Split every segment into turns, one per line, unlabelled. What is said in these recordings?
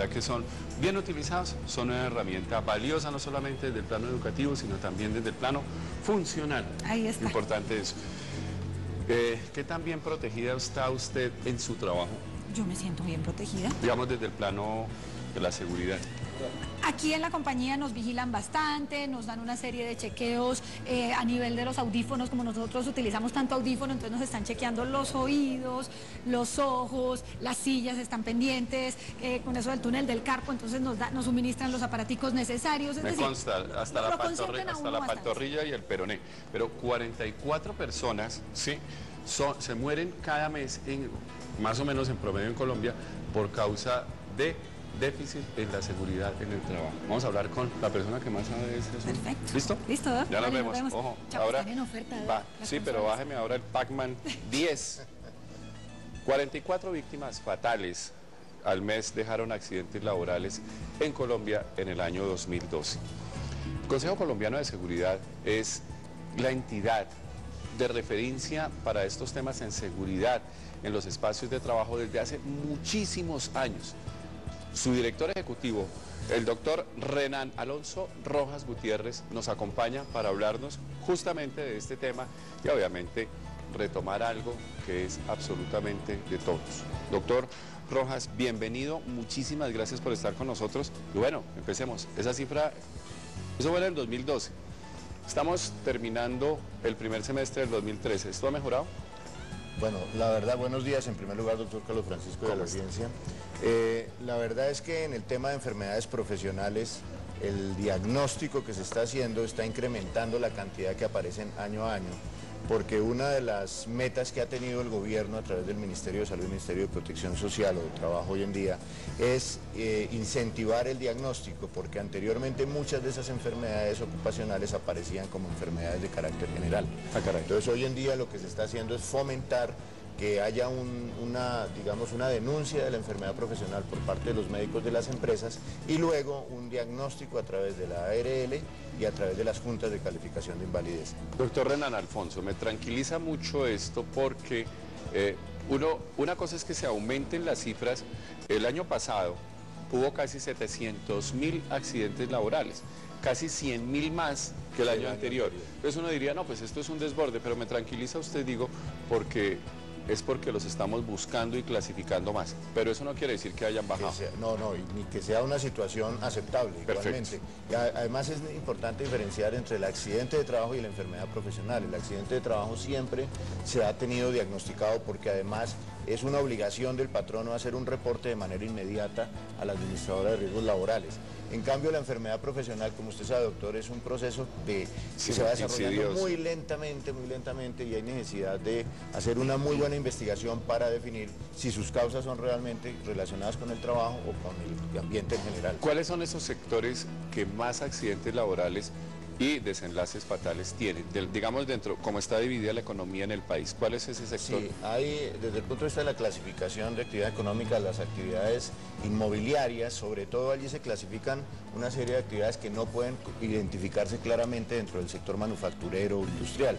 verdad que son bien utilizados, son una herramienta valiosa no solamente desde el plano educativo, sino también desde el plano funcional.
Ahí está.
Importante eso. ¿Qué tan bien protegida está usted en su trabajo?
Yo me siento bien protegida.
Digamos desde el plano de la seguridad.
Aquí en la compañía nos vigilan bastante, nos dan una serie de chequeos a nivel de los audífonos, como nosotros utilizamos tanto audífono, entonces nos están chequeando los oídos, los ojos, las sillas están pendientes, con eso del túnel del carpo, entonces nos suministran los aparaticos necesarios.
Me consta, hasta la pantorrilla y el peroné, pero 44 personas, ¿sí?, se mueren cada mes, más o menos en promedio en Colombia, por causa de déficit en la seguridad en el trabajo. Vamos a hablar con la persona que más sabe de eso.
Perfecto.
¿Listo?
Listo.
Ya nos vemos. Ojo,
Chau,
ahora
están en oferta,
va. Sí, pero bájeme ahora el Pac-Man 10. 44 víctimas fatales al mes dejaron accidentes laborales en Colombia en el año 2012. El Consejo Colombiano de Seguridad es la entidad de referencia para estos temas en seguridad en los espacios de trabajo desde hace muchísimos años. Su director ejecutivo, el doctor Renan Alonso Rojas Gutiérrez, nos acompaña para hablarnos justamente de este tema y obviamente retomar algo que es absolutamente de todos. Doctor Rojas, bienvenido, muchísimas gracias por estar con nosotros. Y bueno, empecemos. Esa cifra, eso fue en el 2012. Estamos terminando el primer semestre del 2013. ¿Esto ha mejorado?
Bueno, la verdad, buenos días en primer lugar, doctor Carlos Francisco, de la audiencia. La verdad es que en el tema de enfermedades profesionales, el diagnóstico que se está haciendo está incrementando la cantidad que aparecen año a año, porque una de las metas que ha tenido el gobierno a través del Ministerio de Salud y Ministerio de Protección Social o de Trabajo hoy en día es incentivar el diagnóstico, porque anteriormente muchas de esas enfermedades ocupacionales aparecían como enfermedades de carácter general. Entonces hoy en día lo que se está haciendo es fomentar que haya una denuncia de la enfermedad profesional por parte de los médicos de las empresas y luego un diagnóstico a través de la ARL y a través de las juntas de calificación de invalidez.
Doctor Renan Alfonso, me tranquiliza mucho esto porque una cosa es que se aumenten las cifras. El año pasado hubo casi 700.000 accidentes laborales, casi 100.000 más que el año anterior. Entonces uno diría, no, pues esto es un desborde, pero me tranquiliza usted, digo, porque los estamos buscando y clasificando más, pero eso no quiere decir que hayan bajado.
Ni que sea una situación aceptable. Igualmente. Y además es importante diferenciar entre el accidente de trabajo y la enfermedad profesional. El accidente de trabajo siempre se ha tenido diagnosticado porque además es una obligación del patrono hacer un reporte de manera inmediata a la administradora de riesgos laborales. En cambio, la enfermedad profesional, como usted sabe, doctor, es un proceso que se va desarrollando muy lentamente, y hay necesidad de hacer una muy buena investigación para definir si sus causas son realmente relacionadas con el trabajo o con el ambiente en general.
¿Cuáles son esos sectores que más accidentes laborales y desenlaces fatales tienen? Digamos, dentro, como está dividida la economía en el país, ¿cuál es ese sector?
Sí, hay, desde el punto de vista de la clasificación de actividad económica, las actividades inmobiliarias, sobre todo allí se clasifican una serie de actividades que no pueden identificarse claramente dentro del sector manufacturero o industrial.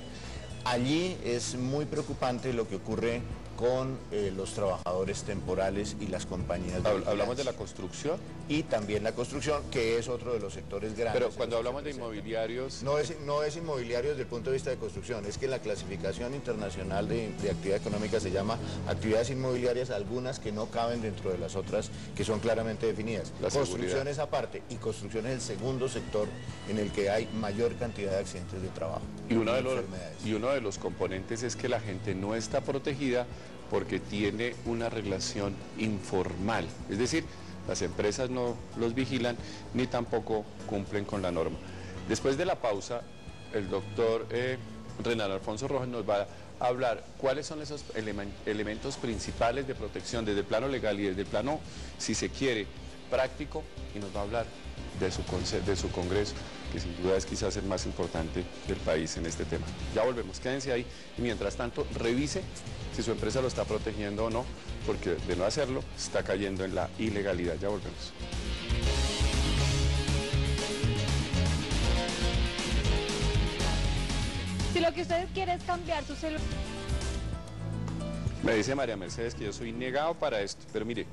Allí es muy preocupante lo que ocurre con los trabajadores temporales y las compañías de
¿Hablamos de la construcción?
Y también la construcción, que es otro de los sectores grandes.
Pero cuando hablamos de inmobiliarios...
No es inmobiliario desde el punto de vista de construcción, es que la clasificación internacional de actividad económica se llama actividades inmobiliarias, algunas que no caben dentro de las otras que son claramente definidas. La construcción es aparte, y construcción es el segundo sector en el que hay mayor cantidad de accidentes de trabajo.
Y uno de los componentes es que la gente no está protegida porque tiene una relación informal, es decir, las empresas no los vigilan ni tampoco cumplen con la norma. Después de la pausa, el doctor Renan Alfonso Rojas nos va a hablar cuáles son esos elementos principales de protección desde el plano legal y desde el plano, si se quiere, práctico, y nos va a hablar de su congreso, que sin duda es quizás el más importante del país en este tema. Ya volvemos, quédense ahí y mientras tanto revise si su empresa lo está protegiendo o no, porque de no hacerlo está cayendo en la ilegalidad. Ya volvemos.
Si lo que usted quiere es cambiar su celular...
Me dice María Mercedes que yo soy negado para esto, pero mire,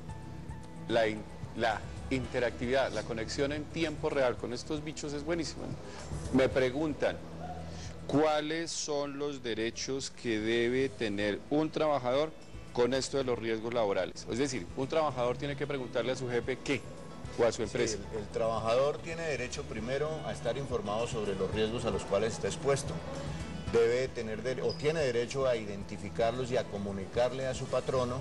la interactividad, la conexión en tiempo real con estos bichos es buenísima. Me preguntan, ¿cuáles son los derechos que debe tener un trabajador con esto de los riesgos laborales? Es decir, un trabajador tiene que preguntarle a su jefe qué, o a su empresa.
Sí, el trabajador tiene derecho primero a estar informado sobre los riesgos a los cuales está expuesto. Debe tener o tiene derecho a identificarlos y a comunicarle a su patrono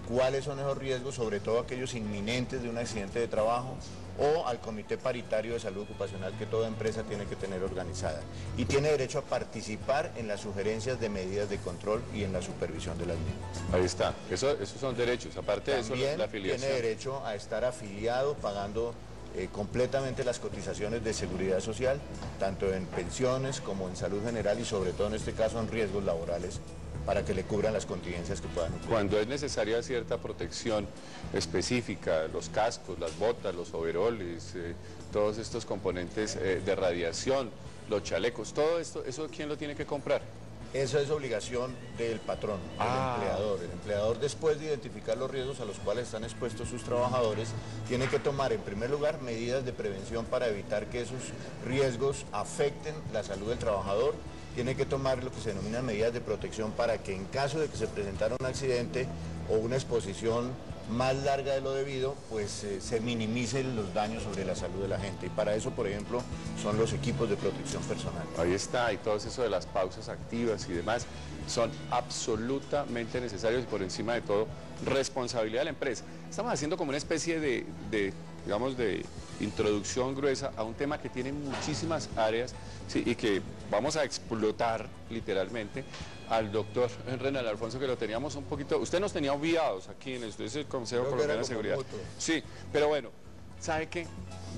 cuáles son esos riesgos, sobre todo aquellos inminentes de un accidente de trabajo, o al Comité Paritario de Salud Ocupacional que toda empresa tiene que tener organizada. Y tiene derecho a participar en las sugerencias de medidas de control y en la supervisión de las mismas.
Ahí está, esos son derechos, aparte de eso la afiliación.
Tiene derecho a estar afiliado pagando completamente las cotizaciones de seguridad social, tanto en pensiones como en salud general y sobre todo en este caso en riesgos laborales, para que le cubran las contingencias que puedan ocurrir.
Cuando es necesaria cierta protección específica, los cascos, las botas, los overoles, todos estos componentes de radiación, los chalecos, todo esto, ¿eso quién lo tiene que comprar?
Eso es obligación del patrón, del empleador. El empleador, después de identificar los riesgos a los cuales están expuestos sus trabajadores, tiene que tomar en primer lugar medidas de prevención para evitar que esos riesgos afecten la salud del trabajador. Tiene que tomar lo que se denominan medidas de protección para que en caso de que se presentara un accidente o una exposición más larga de lo debido, pues se minimicen los daños sobre la salud de la gente. Y para eso, por ejemplo, son los equipos de protección personal.
Ahí está, y todo eso de las pausas activas y demás son absolutamente necesarios y por encima de todo, responsabilidad de la empresa. Estamos haciendo como una especie digamos, de introducción gruesa a un tema que tiene muchísimas áreas, ¿sí? Y que vamos a explotar literalmente al doctor Renal Alfonso, que lo teníamos un poquito, usted nos tenía olvidados aquí en el Consejo Colombiano de Seguridad. Sí, pero bueno, ¿sabe qué?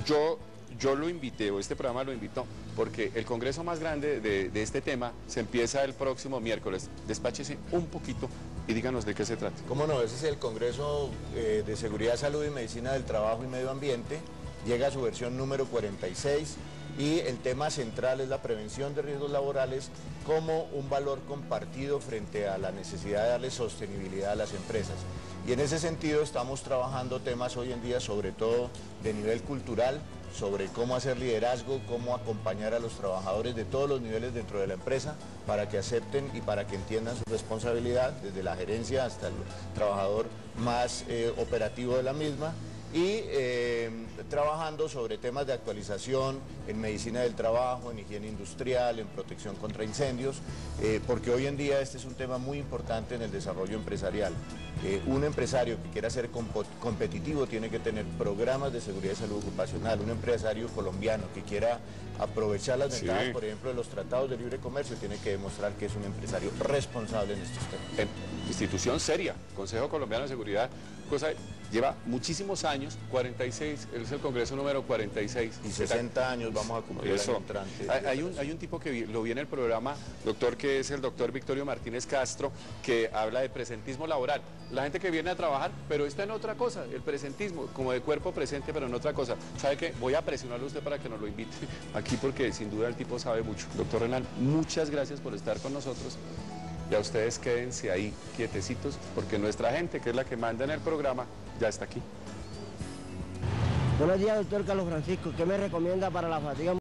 Yo lo invité, o este programa lo invitó, porque el congreso más grande de este tema se empieza el próximo miércoles. Despáchese un poquito y díganos de qué se trata.
¿Cómo no? Ese es el Congreso de Seguridad, Salud y Medicina del Trabajo y Medio Ambiente. Llega a su versión número 46 y el tema central es la prevención de riesgos laborales como un valor compartido frente a la necesidad de darle sostenibilidad a las empresas. Y en ese sentido estamos trabajando temas hoy en día, sobre todo de nivel cultural, sobre cómo hacer liderazgo, cómo acompañar a los trabajadores de todos los niveles dentro de la empresa para que acepten y para que entiendan su responsabilidad, desde la gerencia hasta el trabajador más operativo de la misma, y trabajando sobre temas de actualización en medicina del trabajo, en higiene industrial, en protección contra incendios, porque hoy en día este es un tema muy importante en el desarrollo empresarial. Un empresario que quiera ser competitivo tiene que tener programas de seguridad y salud ocupacional. Un empresario colombiano que quiera aprovechar las ventajas, por ejemplo, de los tratados de libre comercio, tiene que demostrar que es un empresario responsable en estos temas.
Institución seria, Consejo Colombiano de Seguridad, lleva muchísimos años, 46, es el Congreso número 46.
Y 60 años vamos a cumplir el año entrante.
Hay un tipo que lo vi en el programa, doctor, que es el doctor Victorio Martínez Castro, que habla de presentismo laboral. La gente que viene a trabajar, pero está en otra cosa, el presentismo, como de cuerpo presente, pero en otra cosa. ¿Sabe qué? Voy a presionarle a usted para que nos lo invite aquí, porque sin duda el tipo sabe mucho. Doctor Renal, muchas gracias por estar con nosotros. Y a ustedes quédense ahí quietecitos, porque nuestra gente, que es la que manda en el programa, ya está aquí.
Buenos días, doctor Carlos Francisco. ¿Qué me recomienda para la fatiga